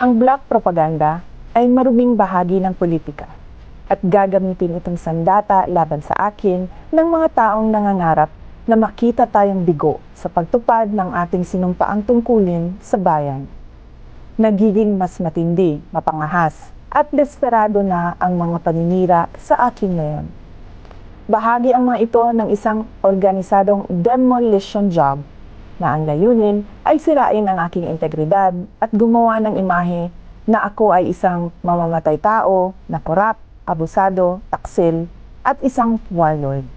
Ang black propaganda ay maruming bahagi ng politika at gagamitin itong sandata laban sa akin ng mga taong nangangarap na makita tayong bigo sa pagtupad ng ating sinumpaang tungkulin sa bayan. Nagiging mas matindi, mapangahas at desperado na ang mga paninira sa akin ngayon. Bahagi ang mga ito ng isang organisadong demolition job na ang layunin ay sirain ang aking integridad at gumawa ng imahe na ako ay isang mamamatay tao na korap, abusado, taksil, at isang warlord.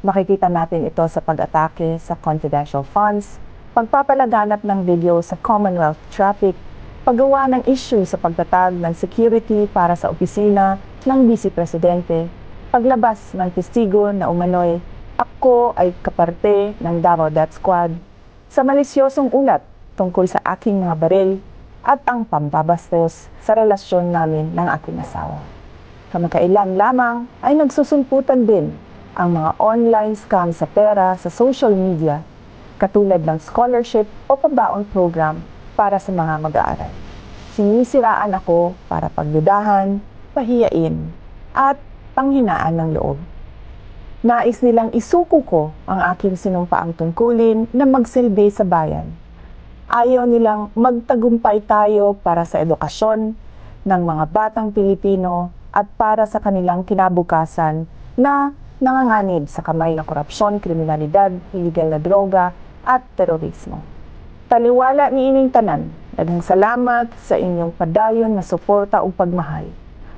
Makikita natin ito sa pag-atake sa confidential funds, pagpapalaganap ng video sa Commonwealth traffic, paggawa ng issue sa pagtatag ng security para sa opisina ng Vice Presidente, paglabas ng testigo na umano'y ako ay kaparte ng Davao Death Squad, sa malisyosong ulat tungkol sa aking mga baril at ang pambabastos sa relasyon namin ng aking asawa. Kamakailan lamang ay nagsusulputan din ang mga online scam sa pera sa social media, katulad ng scholarship o pabaon program para sa mga mag-aaral. Sinisiraan ako para pagdudahan, pahiyain, at panghinaan ng loob. Nais nilang isuko ko ang aking sinumpaang tungkulin na magsilbi sa bayan. Ayaw nilang magtagumpay tayo para sa edukasyon ng mga batang Pilipino at para sa kanilang kinabukasan na nanganganib sa kamay ng korupsyon, kriminalidad, illegal na droga at terorismo. Taliwala ni ining tanan, daghang salamat sa inyong padayon na suporta ug pagmahal.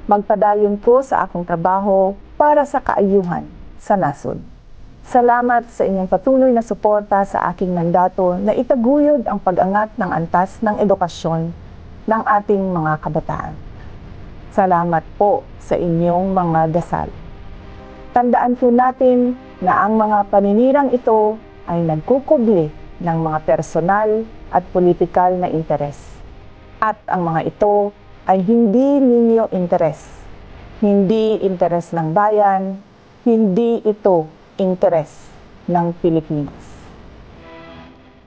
Magpadayon ko sa akong trabaho para sa kaayuhan sa nasod. Salamat sa inyong patuloy na suporta sa aking mandato na itaguyod ang pag-angat ng antas ng edukasyon ng ating mga kabataan. Salamat po sa inyong mga dasal. Tandaan po natin na ang mga paninirang ito ay nagkukubli ng mga personal at politikal na interes. At ang mga ito ay hindi ninyo interes. Hindi interes ng bayan, hindi ito interes ng Pilipinas.